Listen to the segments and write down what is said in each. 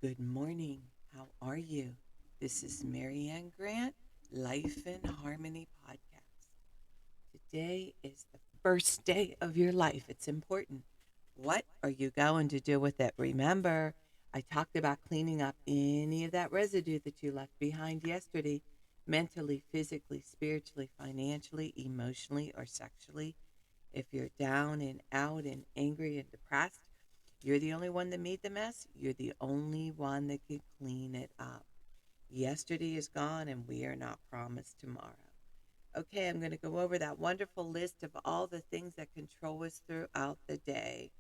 Good morning. How are you? This is Marianne Grant, Life in Harmony podcast. Today is the first day of your life. It's important. What are you going to do with it? Remember, I talked about cleaning up any of that residue that you left behind yesterday, mentally, physically, spiritually, financially, emotionally, or sexually. If you're down and out and angry and depressed, you're the only one that made the mess. You're the only one that can clean it up. Yesterday is gone and we are not promised tomorrow. Okay, I'm going to go over that wonderful list of all the things that control us throughout the day.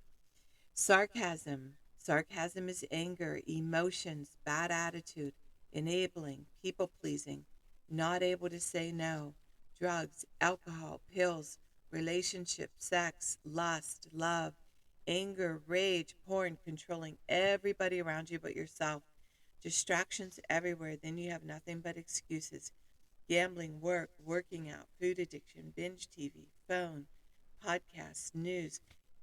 Sarcasm. Sarcasm is anger, emotions, bad attitude, enabling, people pleasing, not able to say no, drugs, alcohol, pills, relationships, sex, lust, love, anger, rage, porn, controlling everybody around you but yourself, distractions everywhere. Then you have nothing but excuses. Gambling, work, working out, food addiction, binge TV, phone, podcasts, news,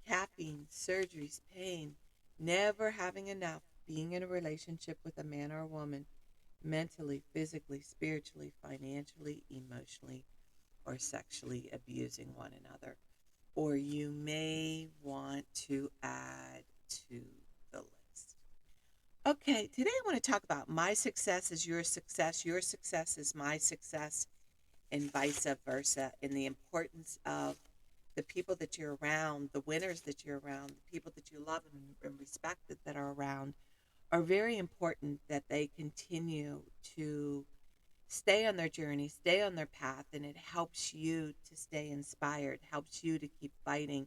caffeine, surgeries, pain, never having enough, being in a relationship with a man or a woman, mentally, physically, spiritually, financially, emotionally, or sexually abusing one another. Or you may want to add to the list. Okay, today I want to talk about my success is your success is my success, and vice versa, and the importance of the people that you're around, the winners that you're around, the people that you love and respect that are around are very important that they continue to stay on their journey, stay on their path, and it helps you to stay inspired, helps you to keep fighting.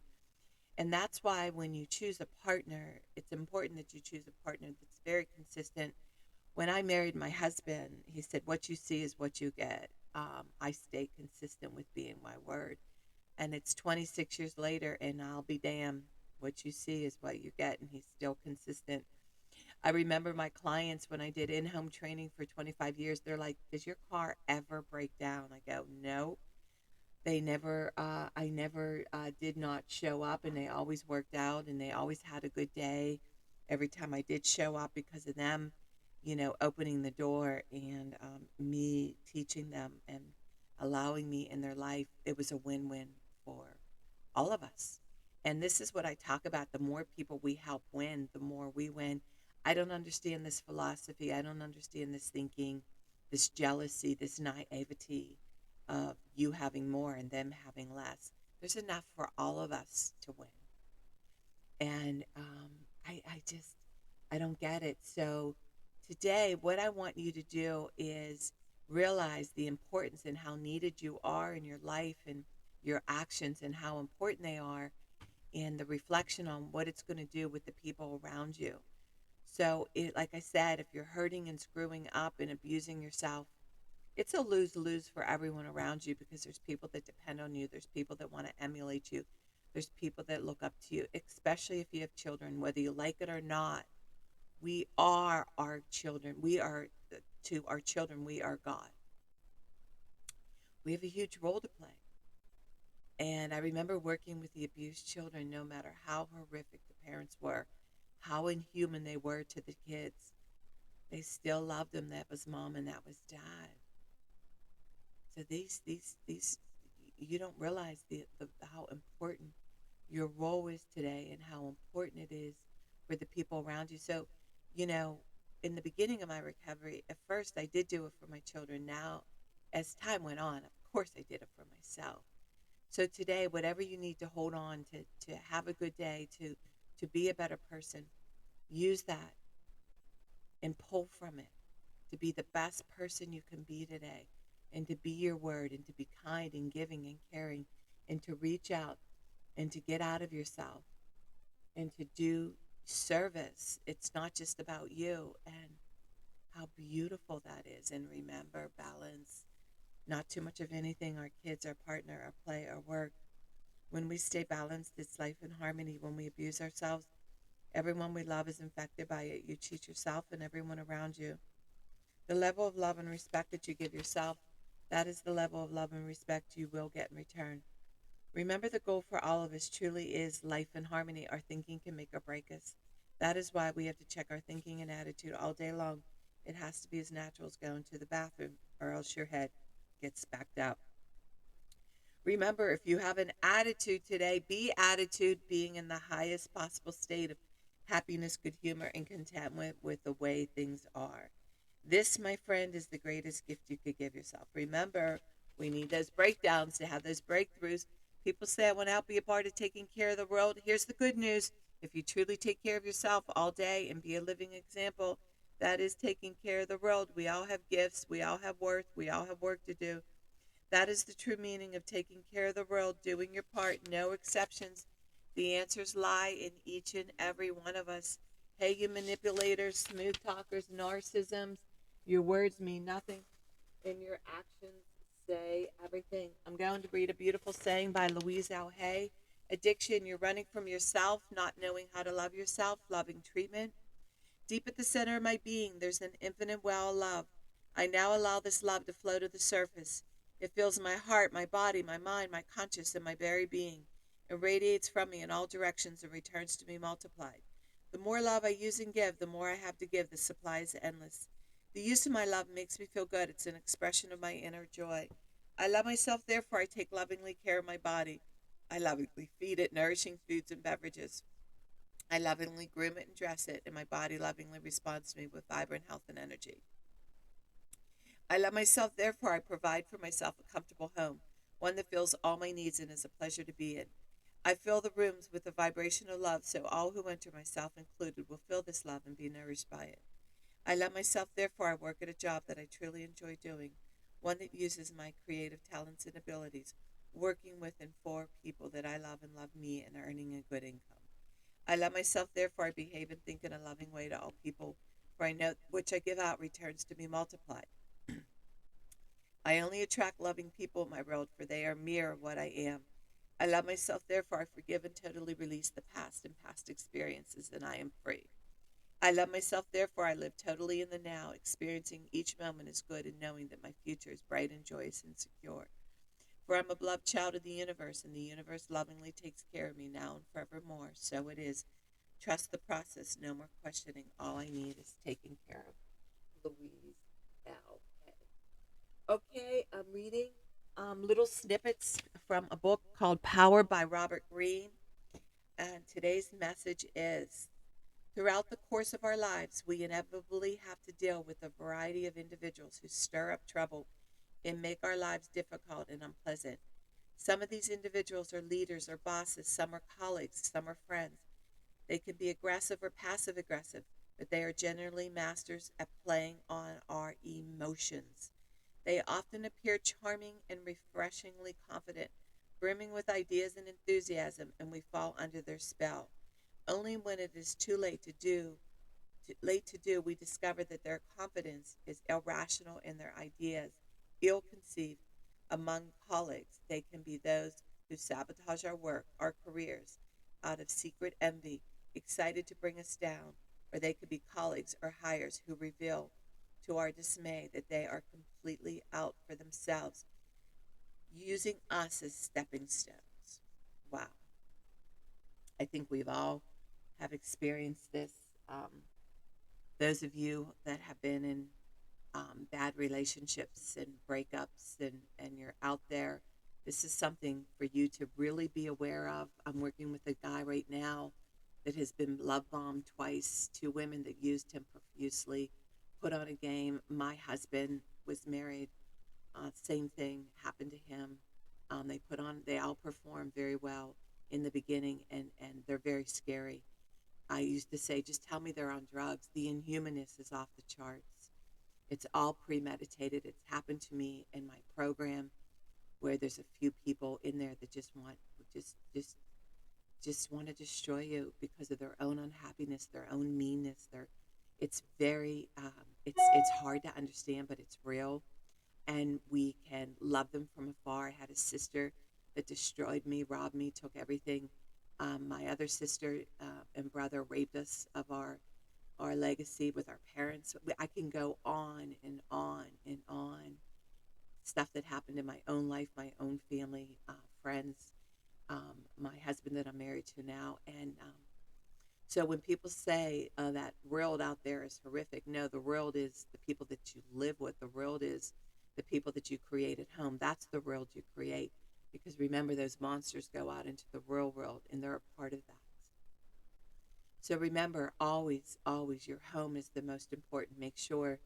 And that's why when you choose a partner, it's important that you choose a partner that's very consistent. When I married my husband, he said, "What you see is what you get." I stay consistent with being my word. And it's 26 years later, and I'll be damned. What you see is what you get, and he's still consistent. I remember my clients when I did in home training for 25 years, they're like, "Does your car ever break down?" I go, "No." I never did not show up, and they always worked out, and they always had a good day every time I did show up because of them, opening the door and me teaching them and allowing me in their life. It was a win win for all of us. And this is what I talk about. The more people we help win, the more we win. I don't understand this philosophy. I don't understand this thinking, this jealousy, this naivety of you having more and them having less. There's enough for all of us to win. And I don't get it. So today, what I want you to do is realize the importance and how needed you are in your life and your actions and how important they are, and the reflection on what it's going to do with the people around you. So, like I said, if you're hurting and screwing up and abusing yourself, it's a lose lose for everyone around you because there's people that depend on you, there's people that want to emulate you, there's people that look up to you, especially if you have children, whether you like it or not. We are our children. We are to our children, we are God. We have a huge role to play. And I remember working with the abused children, no matter how horrific the parents were, how inhuman they were to the kids, they still loved them. That was mom and that was dad. So these, you don't realize the how important your role is today and how important it is for the people around you. So, you know, in the beginning of my recovery, at first I did do it for my children. Now, as time went on, of course I did it for myself. So today, whatever you need to hold on to have a good day, to be a better person, use that and pull from it to be the best person you can be today, and to be your word, and to be kind and giving and caring, and to reach out and to get out of yourself and to do service. It's not just about you, and how beautiful that is. And remember, balance, not too much of anything, our kids, our partner, our play, our work. When we stay balanced, it's life in harmony. When we abuse ourselves, everyone we love is infected by it. You cheat yourself and everyone around you. The level of love and respect that you give yourself, that is the level of love and respect you will get in return. Remember, the goal for all of us truly is life in harmony. Our thinking can make or break us. That is why we have to check our thinking and attitude all day long. It has to be as natural as going to the bathroom, or else your head gets backed out. Remember, if you have an attitude today, be attitude being in the highest possible state of happiness, good humor, and contentment with the way things are. This, my friend, is the greatest gift you could give yourself. Remember, we need those breakdowns to have those breakthroughs. People say, I want to help be a part of taking care of the world. Here's the good news. If you truly take care of yourself all day and be a living example, that is taking care of the world. We all have gifts. We all have worth. We all have work to do. That is the true meaning of taking care of the world, doing your part, no exceptions. The answers lie in each and every one of us. Hey, you manipulators, smooth talkers, narcissisms, your words mean nothing, and your actions say everything. I'm going to read a beautiful saying by Louise L. Hay. Addiction, you're running from yourself, not knowing how to love yourself, loving treatment. Deep at the center of my being, there's an infinite well of love. I now allow this love to flow to the surface. It fills my heart, my body, my mind, my conscious, and my very being. It radiates from me in all directions and returns to me multiplied. The more love I use and give, the more I have to give. The supply is endless. The use of my love makes me feel good. It's an expression of my inner joy. I love myself, therefore I take lovingly care of my body. I lovingly feed it nourishing foods and beverages. I lovingly groom it and dress it, and my body lovingly responds to me with vibrant health and energy. I love myself, therefore, I provide for myself a comfortable home, one that fills all my needs and is a pleasure to be in. I fill the rooms with the vibration of love, so all who enter, myself included, will feel this love and be nourished by it. I love myself, therefore, I work at a job that I truly enjoy doing, one that uses my creative talents and abilities, working with and for people that I love and love me, and earning a good income. I love myself, therefore I behave and think in a loving way to all people, for I know which I give out returns to me multiplied. I only attract loving people in my world, for they are mirror of what I am. I love myself, therefore I forgive and totally release the past and past experiences, and I am free. I love myself, therefore I live totally in the now, experiencing each moment as good and knowing that my future is bright and joyous and secure. For I'm a beloved child of the universe, and the universe lovingly takes care of me now and forevermore. So it is. Trust the process, no more questioning. All I need is taken care of. Louise L. Okay, I'm reading little snippets from a book called Power by Robert Greene. And today's message is: throughout the course of our lives, we inevitably have to deal with a variety of individuals who stir up trouble and make our lives difficult and unpleasant. Some of these individuals are leaders or bosses, some are colleagues, some are friends. They can be aggressive or passive aggressive, but they are generally masters at playing on our emotions. They often appear charming and refreshingly confident, brimming with ideas and enthusiasm, and we fall under their spell. Only when it is too late to do, we discover that their confidence is irrational and their ideas ill conceived. Among colleagues, they can be those who sabotage our work, our careers, out of secret envy, excited to bring us down, or they could be colleagues or hires who reveal to our dismay that they are completely out for themselves, using us as stepping stones. Wow. I think we've all have experienced this. Um, those of you that have been in bad relationships and breakups, and you're out there, this is something for you to really be aware of. I'm working with a guy right now that has been love bombed twice, two women that used him profusely, put on a game. My husband was married. Same thing happened to him. They all perform very well in the beginning, and they're very scary. I used to say, just tell me they're on drugs. The inhumanness is off the charts. It's all premeditated. It's happened to me in my program, where there's a few people in there that just want to destroy you because of their own unhappiness, their own meanness. It's very it's hard to understand, but it's real, and we can love them from afar. I had a sister that destroyed me, robbed me, took everything. My other sister and brother raped us of our legacy with our parents. I can go on and on and on. Stuff that happened in my own life, my own family, friends, my husband that I'm married to now, and So when people say that world out there is horrific, no, the world is the people that you live with. The world is the people that you create at home. That's the world you create. Because remember, those monsters go out into the real world and they're a part of that. So remember, always, always, your home is the most important. Make sure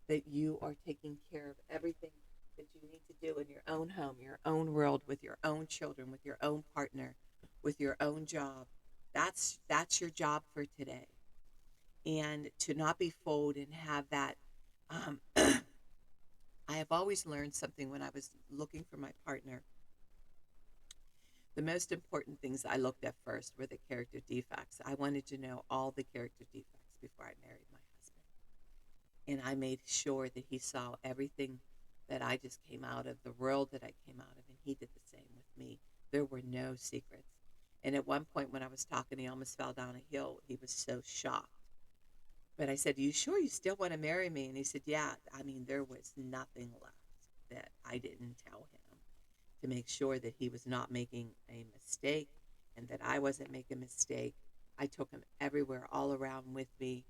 that you are taking care of everything that you need to do in your own home, your own world, with your own children, with your own partner, with your own job. That's your job for today. And to not be fooled and have that. I have always learned something when I was looking for my partner. The most important things I looked at first were the character defects. I wanted to know all the character defects before I married my husband. And I made sure that he saw everything that I just came out of, the world that I came out of, and he did the same with me. There were no secrets. And at one point when I was talking, he almost fell down a hill. He was so shocked. But I said, "Are you sure you still want to marry me?" And he said, "Yeah." I mean, there was nothing left that I didn't tell him, to make sure that he was not making a mistake and that I wasn't making a mistake. I took him everywhere, all around with me,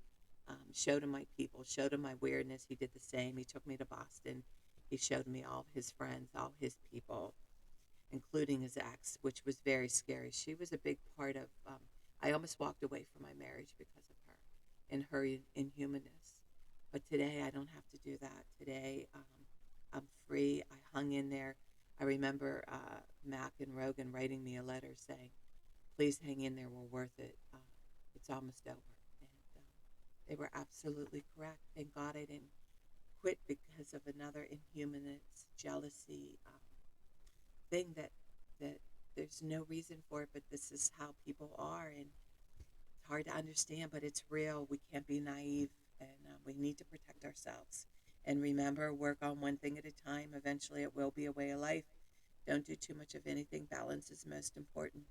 showed him my people, showed him my weirdness. He did the same. He took me to Boston. He showed me all his friends, all his people, including his ex, which was very scary. She was a big part of, I almost walked away from my marriage because of her and her inhumanness. But today I don't have to do that. Today I'm free. I hung in there. I remember Mac and Rogan writing me a letter saying, "Please hang in there. We're worth it. It's almost over." And they were absolutely correct. Thank God I didn't quit because of another inhumanness, jealousy thing that there's no reason for it, but this is how people are, and it's hard to understand, but it's real. We can't be naive, and we need to protect ourselves. And remember, work on one thing at a time. Eventually, it will be a way of life. Don't do too much of anything. Balance is most important.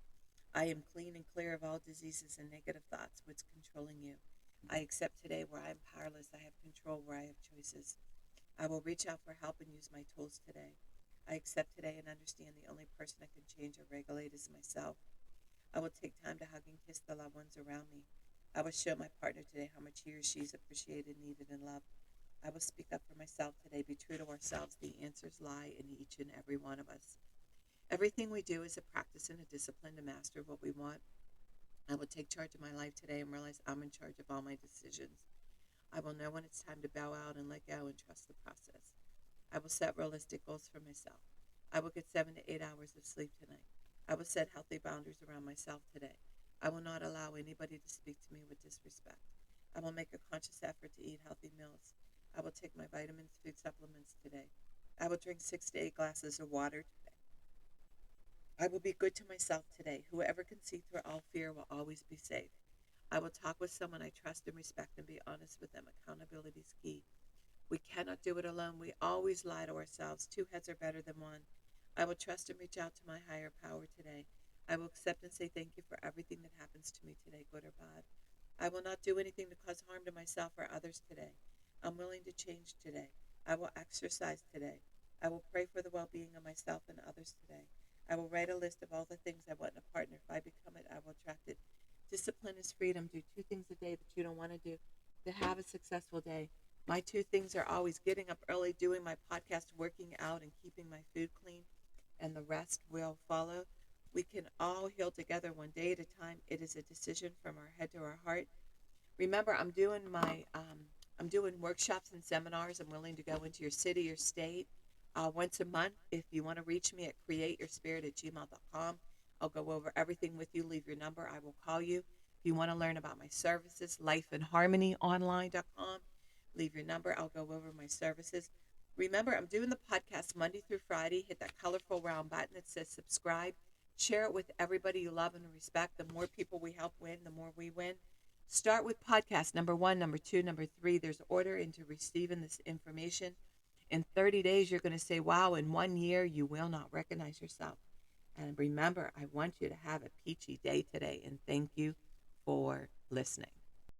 I am clean and clear of all diseases and negative thoughts. What's controlling you? I accept today where I am powerless. I have control where I have choices. I will reach out for help and use my tools today. I accept today and understand the only person I can change or regulate is myself. I will take time to hug and kiss the loved ones around me. I will show my partner today how much he or she is appreciated, needed, and loved. I will speak up for myself today. Be true to ourselves. The answers lie in each and every one of us. Everything we do is a practice and a discipline to master what we want. I will take charge of my life today and realize I'm in charge of all my decisions. I will know when it's time to bow out and let go and trust the process. I will set realistic goals for myself. I will get 7 to 8 hours of sleep tonight. I will set healthy boundaries around myself today. I will not allow anybody to speak to me with disrespect. I will make a conscious effort to eat healthy meals. I will take my vitamins, food supplements today. I will drink 6 to 8 glasses of water today. I will be good to myself today. Whoever can see through all fear will always be safe. I will talk with someone I trust and respect and be honest with them. Accountability is key. We cannot do it alone. We always lie to ourselves. Two heads are better than one. I will trust and reach out to my higher power today. I will accept and say thank you for everything that happens to me today, good or bad. I will not do anything to cause harm to myself or others today. I'm willing to change today. I will exercise today. I will pray for the well-being of myself and others today. I will write a list of all the things I want in a partner. If I become it, I will attract it. Discipline is freedom. Do 2 things a day that you don't want to do to have a successful day. My 2 things are always getting up early, doing my podcast, working out, and keeping my food clean, and the rest will follow. We can all heal together one day at a time. It is a decision from our head to our heart. Remember, I'm doing workshops and seminars. I'm willing to go into your city or state once a month. If you want to reach me at createyourspirit@gmail.com, I'll go over everything with you. Leave your number. I will call you. If you want to learn about my services, lifeandharmonyonline.com. Leave your number. I'll go over my services. Remember, I'm doing the podcast Monday through Friday. Hit that colorful round button that says subscribe. Share it with everybody you love and respect. The more people we help win, the more we win. Start with podcast number 1, number 2, number 3. There's order into receiving this information. In 30 days, you're going to say, wow, in 1 year, you will not recognize yourself. And remember, I want you to have a peachy day today, and thank you for listening.